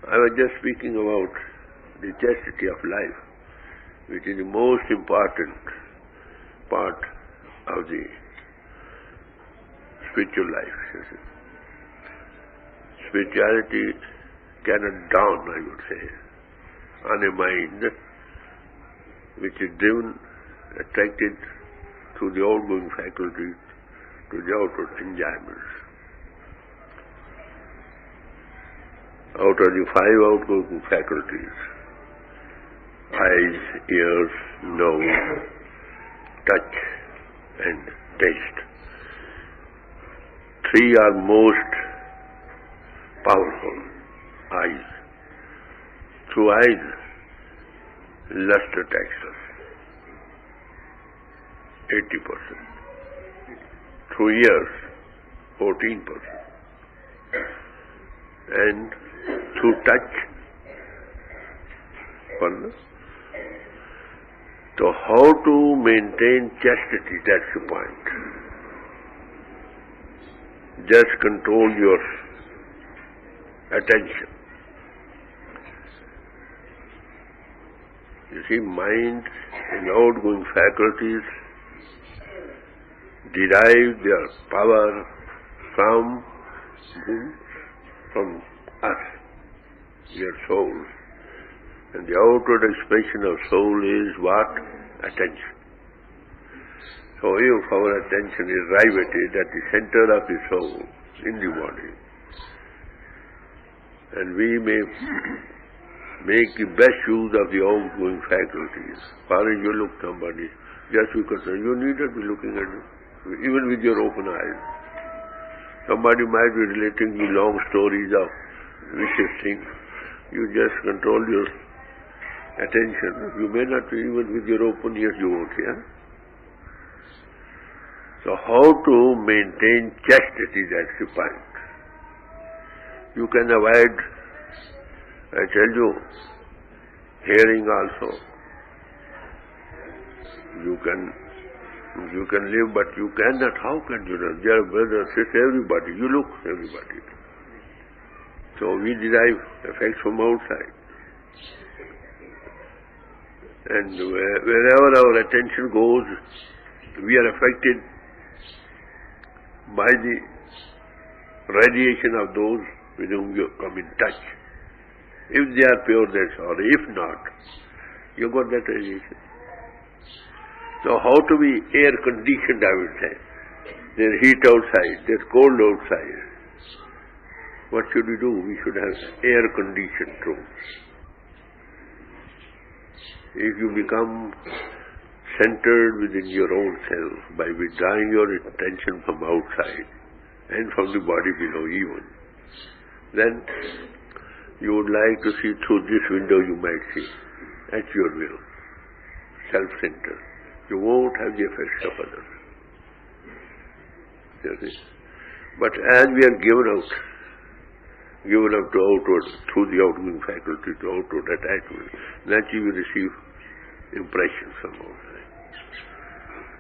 I was just speaking about the chastity of life, which is the most important part of the spiritual life. Spirituality cannot dawn, I would say, on a mind which is driven, attracted through the outgoing faculties to the outward enjoyments. Out of the five outgoing faculties, eyes, ears, nose, touch and taste, three are most powerful. Eyes. Through eyes, lust attacks us, 80%. Through ears, 14%. And through touch, pardon? So how to maintain chastity, that's the point. Just control your attention. You see, mind and outgoing faculties derive their power from us, your soul. And the outward expression of soul is what? Attention. So if our attention is riveted at the center of the soul, in the body, and we may make the best use of the outgoing faculties. Far as you look somebody, just because you need not be looking at it, even with your open eyes. Somebody might be relating you long stories of vicious things. You just control your attention. You may not, even with your open ears, you won't hear. So how to maintain chastity, that's the point. You can avoid, I tell you, hearing also. You can live, but you cannot. How can you not? Dear brothers, sisters, everybody. You look, everybody. So we derive effects from outside. And wherever our attention goes, we are affected by the radiation of those with whom you come in touch. If they are pure, that's all. If not, you got that radiation. So how to be air conditioned, I would say. There's heat outside, there's cold outside. What should we do? We should have air conditioned rooms. If you become centered within your own self by withdrawing your attention from outside and from the body below even, then you would like to see through this window, you might see, at your will, self-centered. You won't have the effects of others. You see? But as we are given up to outward, through the outgoing faculty, to outward attachment, naturally we receive impressions from outside.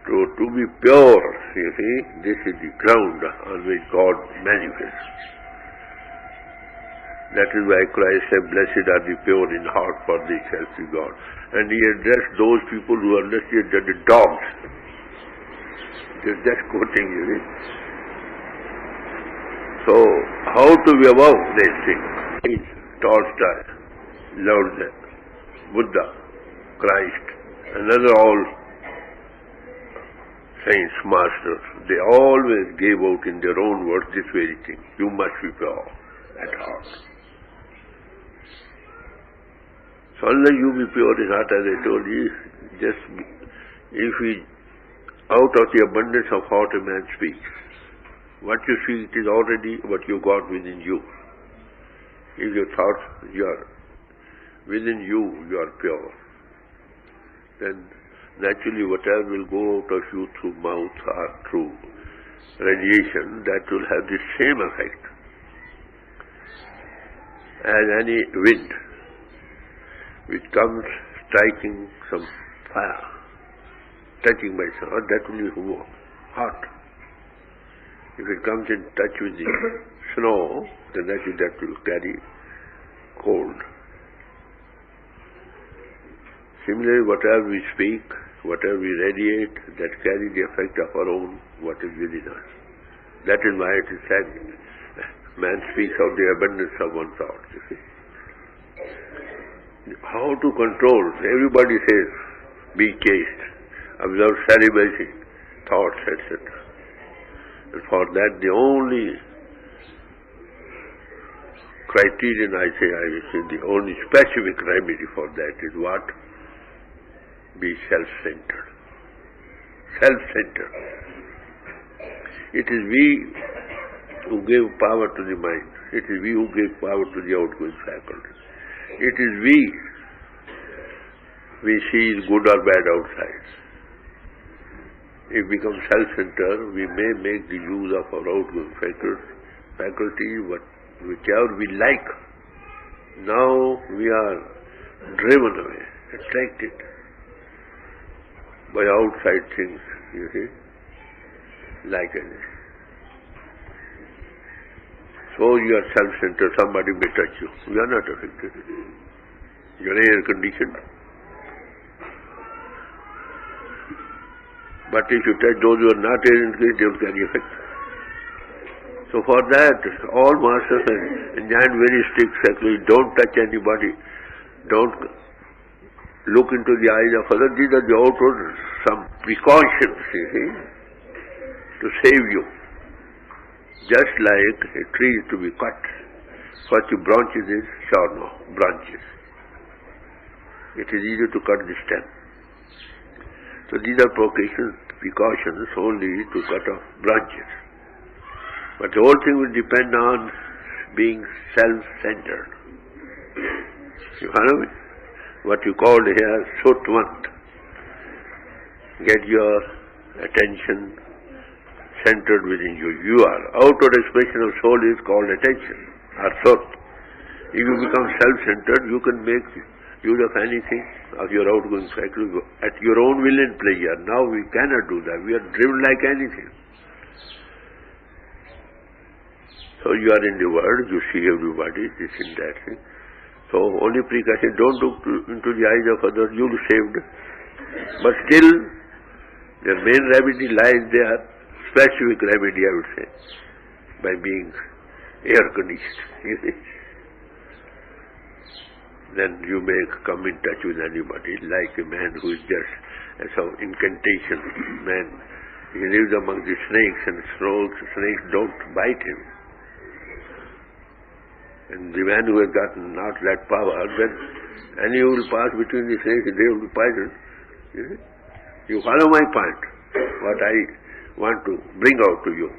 To be pure, you see, this is the ground on which God manifests. That is why Christ said, blessed are the pure in heart, for they shall see God. And he addressed those people who are less than the dogs. He's just quoting, you see. So, how to be above these things? Tolstoy, Lao Tzu, Buddha, Christ, and other all saints, masters, they always gave out in their own words this very thing. You must be pure at heart. So unless you be pure in heart, as I told you, just if we, out of the abundance of heart a man speaks, what you speak is already what you got within you. If your thoughts, within you, you are pure, then naturally whatever will go out of you through mouth or through radiation, that will have the same effect as any wind which comes striking some fire, touching by sun, that will be warm, hot. If it comes in touch with the snow, then that will carry cold. Similarly, whatever we speak, whatever we radiate, that carry the effect of our own, what is within us. That is why it is said, man speaks of the abundance of one thought, you see. How to control? Everybody says, be chaste, observe celibacy, thoughts, etc. And for that, the only criterion I say, the only specific remedy for that is what? Be self-centered. Self-centered. It is we who give power to the mind. It is we who give power to the outgoing faculty. It is we see good or bad outside. If we become self-centered, we may make the use of our outgoing faculty, whichever we like. Now we are driven away, attracted by outside things, you see, like anything. So you are self-centered, somebody may touch you. You are not affected. You are air-conditioned. But if you touch those who are not air-conditioned, they will carry effect. So for that, all masters enjoin very strict security. Don't touch anybody. Don't look into the eyes of others. These are the outward, some precautions, you see, to save you. Just like a tree is to be cut. First the branches is shorn off, branches. It is easy to cut the stem. So these are precautions only to cut off branches. But the whole thing will depend on being self-centered. You follow me? What you called here Sutwant. Get your attention centered within you. You are. Outward expression of soul is called attention, or Sut. If you become self-centered, you can make use of anything, of your outgoing faculty, at your own will and pleasure. Now we cannot do that. We are driven like anything. So you are in the world, you see everybody, this and that thing. So only precaution, don't look into the eyes of others, you will be saved. But still, the main remedy lies there, specific remedy I would say, by being air-conditioned. Then you may come in touch with anybody, like a man who is just some incantation man. He lives among the snakes, and snakes don't bite him. And the man who has gotten not that power, then any who will pass between the snakes, they will be poisoned. You follow my point, what I want to bring out to you.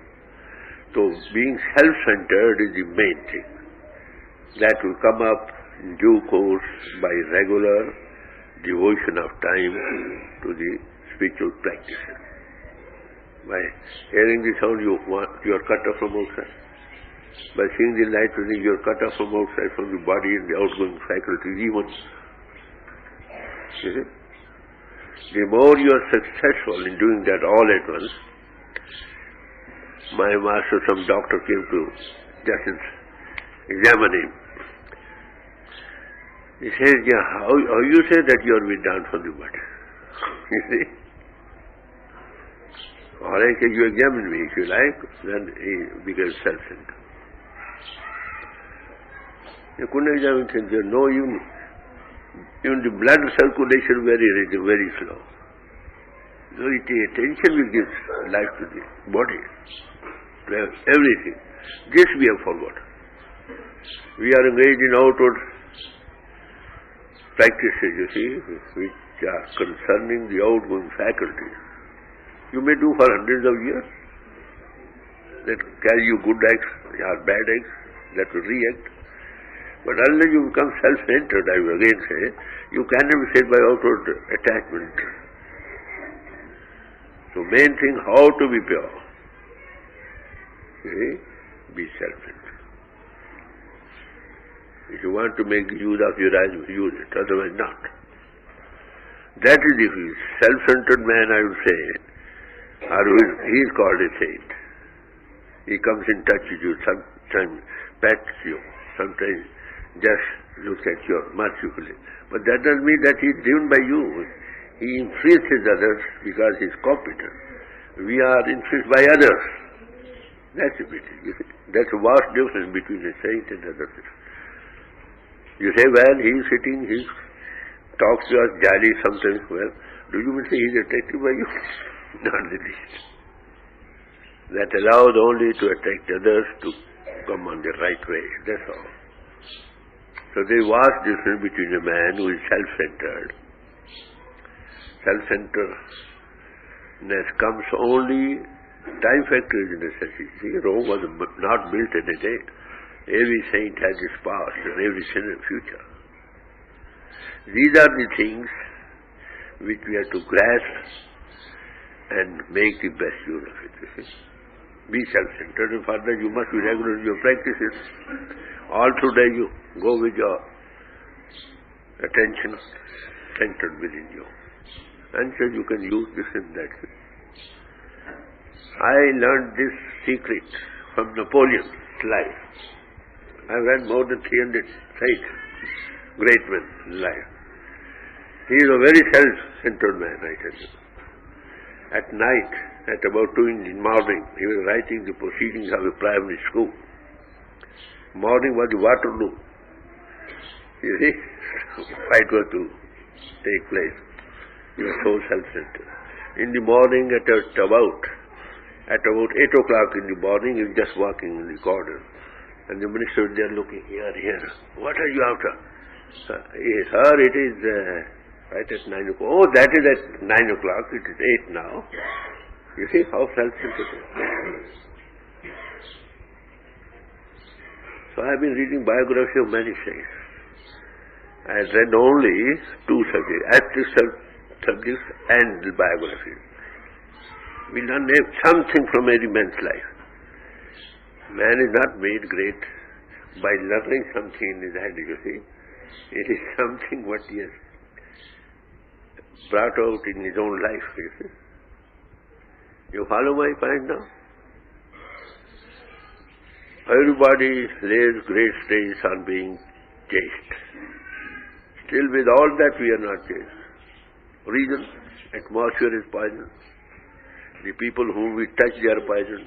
So being self-centered is the main thing. That will come up in due course by regular devotion of time to the spiritual practices. By hearing the sound, you are cut off from outside. By seeing the light within, you are cut off from outside, from the body and the outgoing faculties even. You see? The more you are successful in doing that all at once, my master, some doctor came to just examine him. He says, yeah, how you say that you are withdrawn from the body? You see? Or I say, you examine me if you like, then he becomes self-centered. You couldn't examine things, you know, even the blood circulation very slow. So it is attention which gives life to the body, to have everything. This we have forgotten. We are engaged in outward practices, you see, which are concerning the outgoing faculties. You may do for hundreds of years. That carry you good acts or bad acts, that will react. But unless you become self-centered, I will again say, you cannot be saved by outward attachment. So main thing, how to be pure. See? Be self-centered. If you want to make use of your eyes, use it, otherwise not. That is the self-centered man, I would say, or he is called a saint. He comes in touch with you, sometimes pets you, sometimes just look at you mercifully. But that doesn't mean that he is driven by you. He influences others because he is competent. We are influenced by others. That's the pity. That's a vast difference between a saint and others. You say, well, he is sitting, he talks to us jolly sometimes. Well, do you mean say he is attracted by you? Not the least. That allows only to attract others to come on the right way. That's all. So there is vast difference between a man who is self-centered. Self-centeredness comes only, time factor is necessary. See, Rome was not built in a day. Every saint has his past and every sinner future. These are the things which we have to grasp and make the best use of it. You see? Be self-centered, and further you must be regular in your practices. All through the day you go with your attention centered within you. And so you can use this and that. I learned this secret from Napoleon's life. I've read more than 300 saints, great men in life. He is a very self-centered man, I tell you. At night, at about 2 in the morning, he was writing the proceedings of a primary school. Morning was the Waterloo. You see, fight was to take place. He was so self-centered. In the morning, at about 8 o'clock in the morning, he was just walking in the corridor. And the minister was there looking here. What are you after? Sir, it is right at 9 o'clock. Oh, that is at 9 o'clock. It is 8 now. You see how self-centered it is. So I have been reading biography of many saints. I have read only 2 subjects, active subjects and the biographies. We learn something from every man's life. Man is not made great by learning something in his head, you see. It is something what he has brought out in his own life, you see. You follow my point now? Everybody lays great stress on being chaste. Still with all that we are not chaste. Reason? Atmosphere is poison. The people whom we touch, they are poison.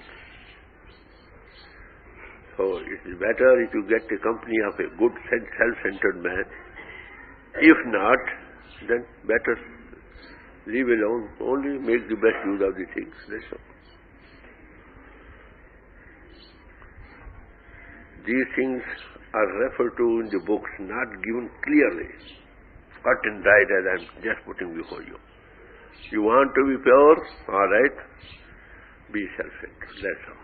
So it is better if you get the company of a good self-centered man. If not, then better leave alone. Only make the best use of the things. That's all. These things are referred to in the books, not given clearly, cut and dried as I am just putting before you. You want to be pure? All right. Be self-centered. That's all.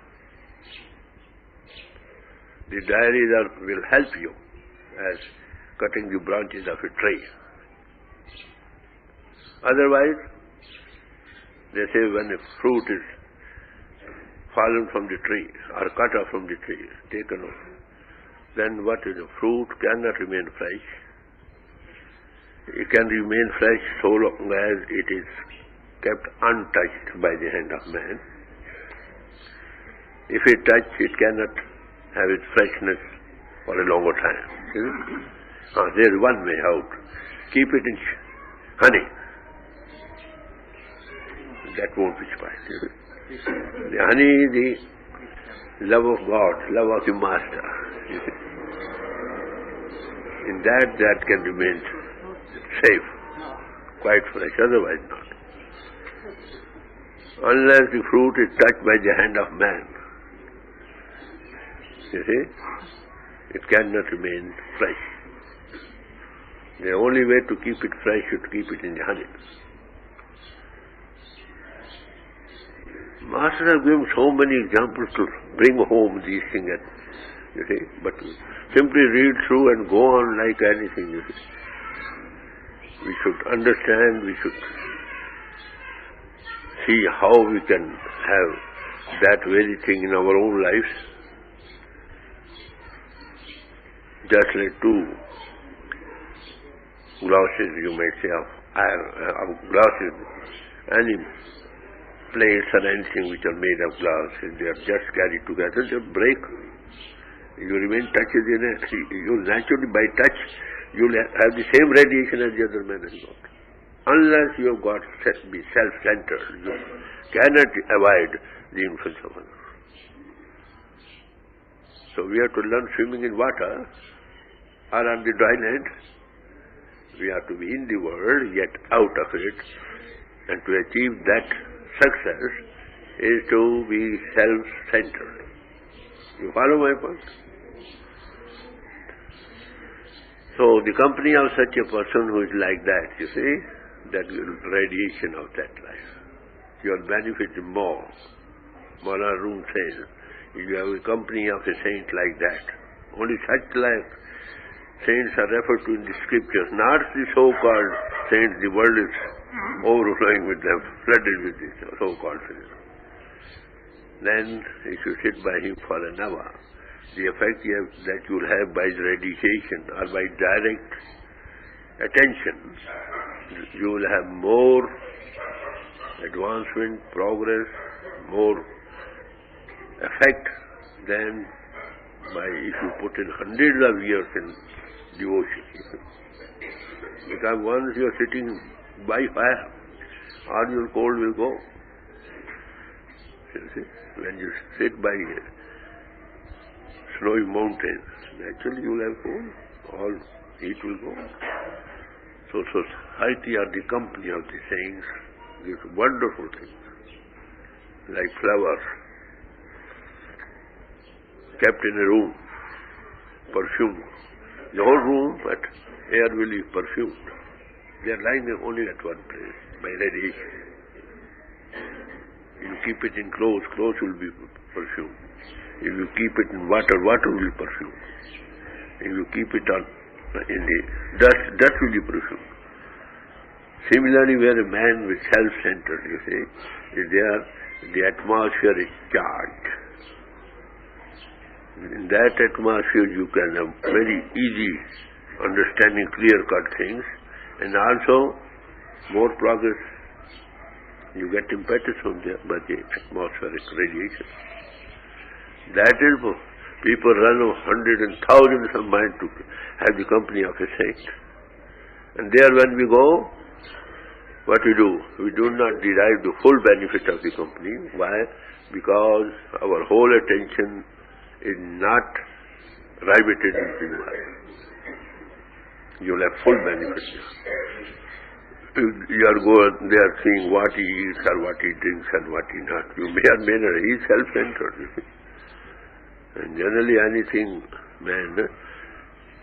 The diaries will help you as cutting the branches of a tree. Otherwise, they say when a fruit is fallen from the tree or cut off from the tree, taken off, then what is the fruit cannot remain fresh. It can remain fresh so long as it is kept untouched by the hand of man. If it touch, it cannot have its freshness for a longer time. There is one way out. Keep it in honey. That won't be spoiled. The honey is the love of God, love of the Master. In that can remain safe, quite fresh, otherwise not. Unless the fruit is touched by the hand of man, you see, it cannot remain fresh. The only way to keep it fresh is to keep it in the honey. Master has given so many examples to bring home these things, you see, but simply read through and go on like anything, you see. We should understand, we should see how we can have that very thing in our own lives. Just like 2 glasses, you might say, of glasses, any plates or anything which are made of glass, if they are just carried together, they break. You remain touch as you naturally by touch, you will have the same radiation as the other man has got. Unless you have got be self-centered, you cannot avoid the influence of others. So we have to learn swimming in water or on the dry land. We have to be in the world, yet out of it. And to achieve that success is to be self-centered. You follow my point? So the company of such a person who is like that, you see, that radiation of that life, you will benefit more. Manav says, if you have a company of a saint like that, only such like saints are referred to in the scriptures, not the so-called saints. The world is overflowing with them, flooded with these so-called saints. Then, if you sit by him for an hour, the effect that you will have by radiation or by direct attention, you will have more advancement, progress, more effect than by if you put in hundreds of years in devotion. Because once you are sitting by fire, all your cold will go. You see? When you sit by a snowy mountain, naturally you will have cold, all heat will go. So society or the company of the saints is wonderful things, like flowers kept in a room, perfume. The whole room, but air will be perfumed. They are lying only at one place by radiation. If you keep it in clothes, clothes will be perfumed. If you keep it in water, water will be perfumed. If you keep it in the dust, dust will be perfumed. Similarly, where a man with self-centered, you see, is there, the atmosphere is charged. In that atmosphere you can have very easy understanding, clear-cut things, and also more progress. You get impetus from the atmospheric radiation. That is, people run hundreds and thousands of miles to have the company of a saint. And there when we go, what we do? We do not derive the full benefit of the company. Why? Because our whole attention is not riveted into the world. You will have full benefit. You are going there seeing what he eats or what he drinks and what he not. You may or may not. He is self-centered. And generally anything, man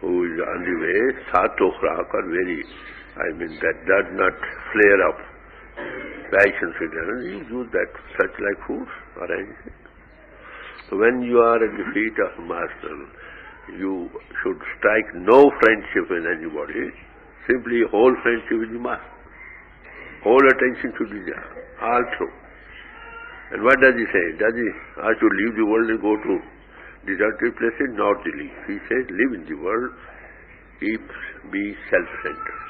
who is on the way, sato khrak or very, that does not flare up passions again, you use that such like food or anything. So when you are at the feet of Master, you should strike no friendship with anybody, simply whole friendship with the Master. Whole attention should be there, all through. And what does he say? Does he ask you to leave the world and go to deserted places? Not to leave. He says, live in the world, be self-centered.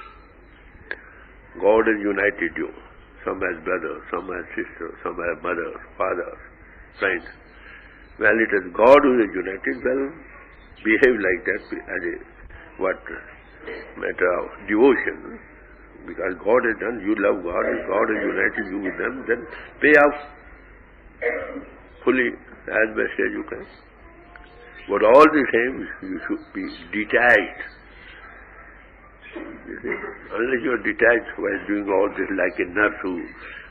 God has united you. Some as brothers, some as sisters, some as mothers, fathers, friends. Well, it is God who is united. Well, behave like that as a matter of devotion. Because God has done, you love God, and God has united you with them, then pay off fully as best as you can. But all the same, you should be detached. You see? Unless you are detached while doing all this, like a nurse who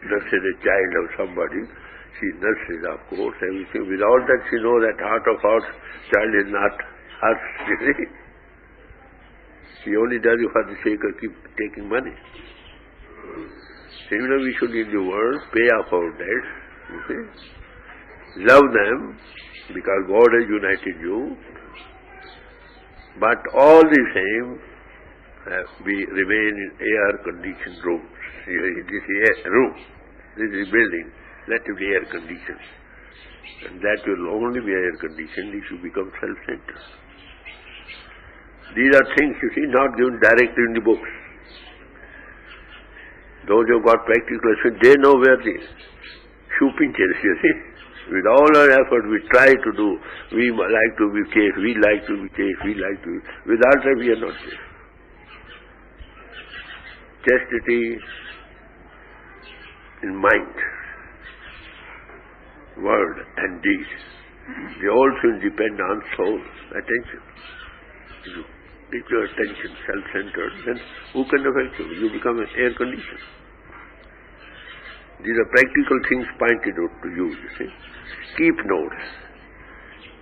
nurses a child of somebody, she nurses, of course, everything. Without that, she knows that heart of hearts, child is not hers, you see. She only does it for the sake of keep taking money. Similarly, we should in the world pay off our debts, you see. Love them, because God has united you. But all the same, we remain in air-conditioned rooms. This is room, this is building, let it be air-conditioned. And that will only be air-conditioned if you become self-centered. These are things, you see, not given directly in the books. Those who have got practical experience, they know where the shoe pinches, you see. With all our effort, we try to do. We like to be chaste. We like to be chaste. We like to be. Without that, we are not chaste. Chastity in mind, word and deed. They also depend on soul, attention. If you keep your attention self-centered, then who can affect you? You become an air conditioner. These are practical things pointed out to you, you see. Keep notes.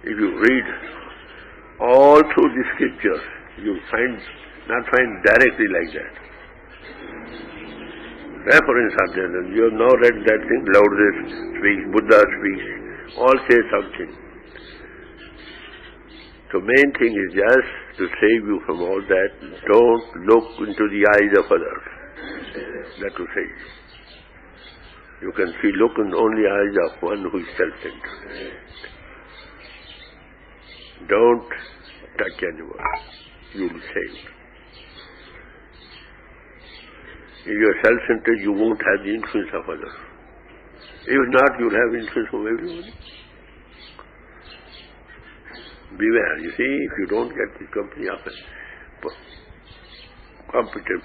If you read all through the scriptures, you not find directly like that. Reference are there. You have now read that thing, Lao speaks, Buddha speaks, all say something. So main thing is just to save you from all that. Don't look into the eyes of others. That will save you. You can see, look in only eyes of one who is self-centered. Don't touch anyone. You will be saved. If you are self-centered, you won't have the influence of others. If not, you will have influence from everyone. Beware, you see, if you don't get the company of a competent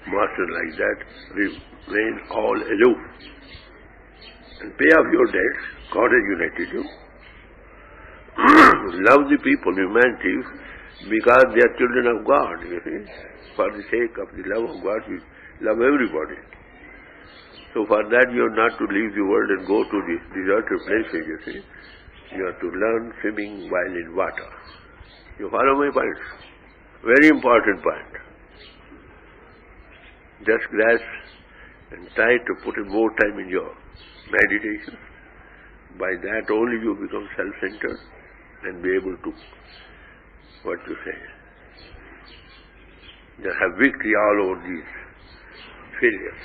master like that, remain all aloof. And pay off your debts. God has united you. Love the people, humanity, because they are children of God, you see. For the sake of the love of God, we love everybody. So for that you have not to leave the world and go to the deserted places, you see. You have to learn swimming while in water. You follow my point? Very important point. Just grasp and try to put in more time in your meditation. By that only you become self-centered and be able to, just have victory all over these failures.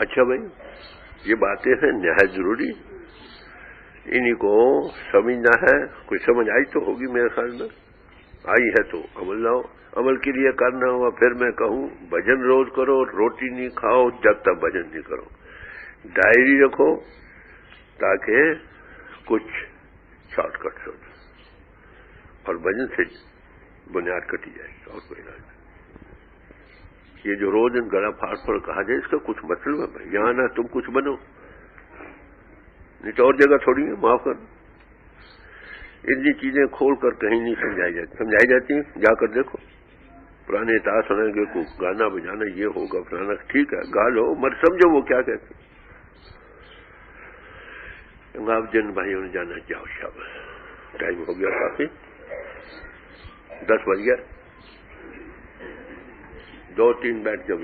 अच्छा भाई, ये बातें हैं निहायत जरूरी, इन्हीं को समझना है. कोई समझ आई तो होगी मेरे ख्याल में. आई है तो अमल लाओ. अमल के लिए करना हुआ फिर मैं कहूँ भजन रोज करो, रोटी नहीं खाओ जब तक भजन नहीं करो. डायरी रखो ताकि कुछ शॉर्टकट हो और भजन से बुनियाद कटी जाएगी और कोई इलाज नहीं. ये जो रोज इन गला फाड़ पर कहा जाए इसका कुछ मतलब है भाई. यहाँ ना तुम कुछ बनो, नहीं तो और जगह थोड़ी है. माफ कर, इतनी चीजें खोल कर कहीं नहीं समझाई जाती हैं. जाकर देखो पुराने इतिहास सुनेंगे को गाना बजाना ये होगा फलाना, ठीक है गा लो, मगर समझो वो क्या कहते हैं. आप जिन भाइयों ने जाना जाओ शाबाश. टाइम हो गया काफी, 10 बज गया. 2-3 बैठ जाओ.